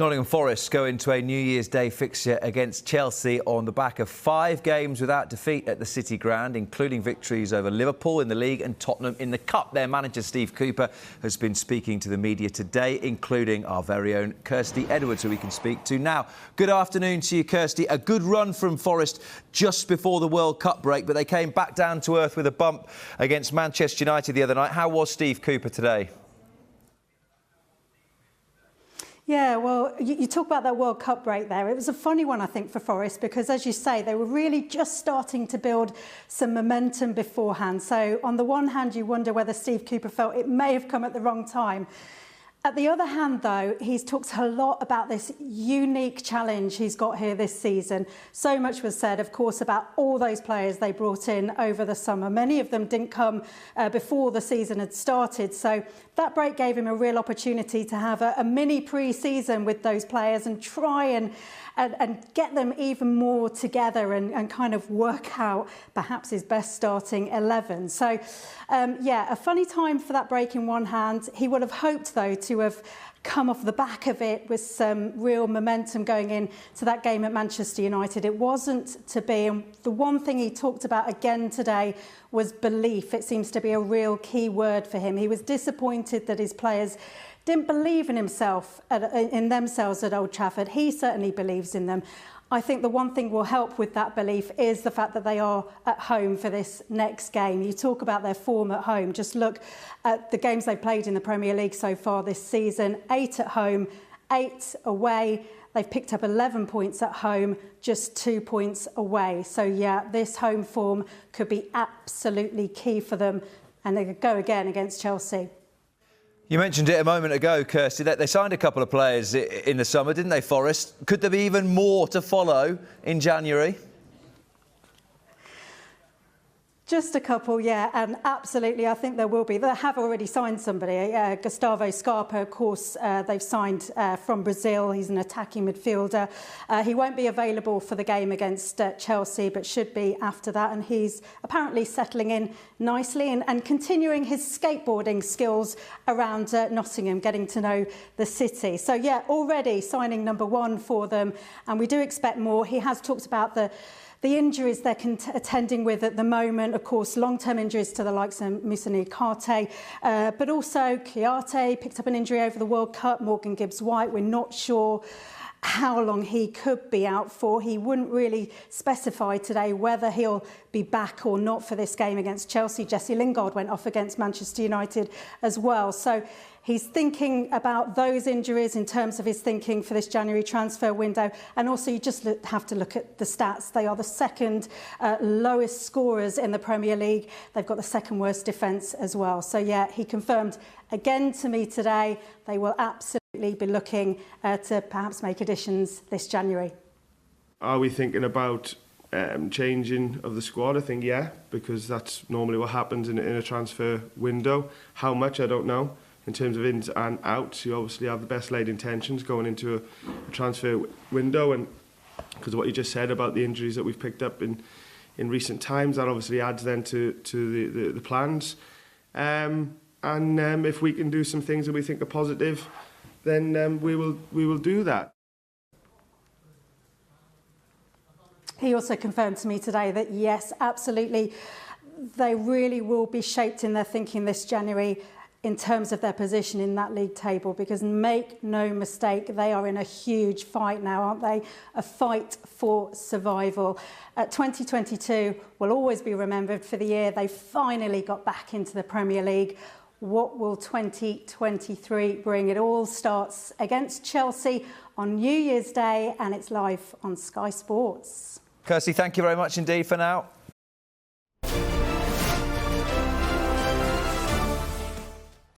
Nottingham Forest go into a New Year's Day fixture against Chelsea on the back of 5 games without defeat at the City Ground, including victories over Liverpool in the league and Tottenham in the Cup. Their manager, Steve Cooper, has been speaking to the media today, including our very own Kirsty Edwards, who we can speak to now. Good afternoon to you, Kirsty. A good run from Forest just before the World Cup break, but they came back down to earth with a bump against Manchester United the other night. How was Steve Cooper today? Yeah, well, you talk about that World Cup break there. It was a funny one, I think, for Forest because, as you say, they were really just starting to build some momentum beforehand. So, on the one hand, you wonder whether Steve Cooper felt it may have come at the wrong time. At the other hand, though, he's talked a lot about this unique challenge he's got here this season. So much was said, of course, about all those players they brought in over the summer. Many of them didn't come before the season had started. So that break gave him a real opportunity to have a mini pre-season with those players and try and get them even more together and kind of work out perhaps his best starting 11. So, yeah, a funny time for that break in one hand. He would have hoped, though, to have come off the back of it with some real momentum going in to that game at Manchester United. It wasn't to be. And the one thing he talked about again today was belief. It seems to be a real key word for him. He was disappointed that his players didn't believe in themselves at Old Trafford. He certainly believes in them. I think the one thing will help with that belief is the fact that they are at home for this next game. You talk about their form at home. Just look at the games they've played in the Premier League so far this season. 8 at home, 8 away. They've picked up 11 points at home, just 2 points away. So, yeah, this home form could be absolutely key for them. And they could go again against Chelsea. You mentioned it a moment ago, Kirsty, that they signed a couple of players in the summer, didn't they, Forest? Could there be even more to follow in January? Just a couple, yeah, and absolutely, I think there will be. They have already signed somebody. Gustavo Scarpa, of course, they've signed from Brazil. He's an attacking midfielder. He won't be available for the game against Chelsea, but should be after that. And he's apparently settling in nicely and continuing his skateboarding skills around Nottingham, getting to know the city. So, yeah, already signing number 1 for them. And we do expect more. He has talked about the injuries they're attending with at the moment, of course, long-term injuries to the likes of Moussa Niakhaté, but also Kouyaté picked up an injury over the World Cup. Morgan Gibbs-White, we're not sure how long he could be out for. He wouldn't really specify today whether he'll be back or not for this game against Chelsea. Jesse Lingard went off against Manchester United as well. So he's thinking about those injuries in terms of his thinking for this January transfer window. And also you just have to look at the stats. They are the second lowest scorers in the Premier League. They've got the second worst defence as well. So, yeah, he confirmed again to me today they will absolutely be looking to perhaps make additions this January. Are we thinking about changing of the squad? I think, yeah, because that's normally what happens in a transfer window. How much, I don't know. In terms of ins and outs, you obviously have the best laid intentions going into a transfer window, and because of what you just said about the injuries that we've picked up in recent times, that obviously adds then to the plans. And if we can do some things that we think are positive, then we will do that. He also confirmed to me today that yes, absolutely, they really will be shaped in their thinking this January in terms of their position in that league table, because make no mistake, they are in a huge fight now, aren't they? A fight for survival. 2022 will always be remembered for the year they finally got back into the Premier League. What will 2023 bring? It all starts against Chelsea on New Year's Day, and it's live on Sky Sports. Kirsty, thank you very much indeed for now.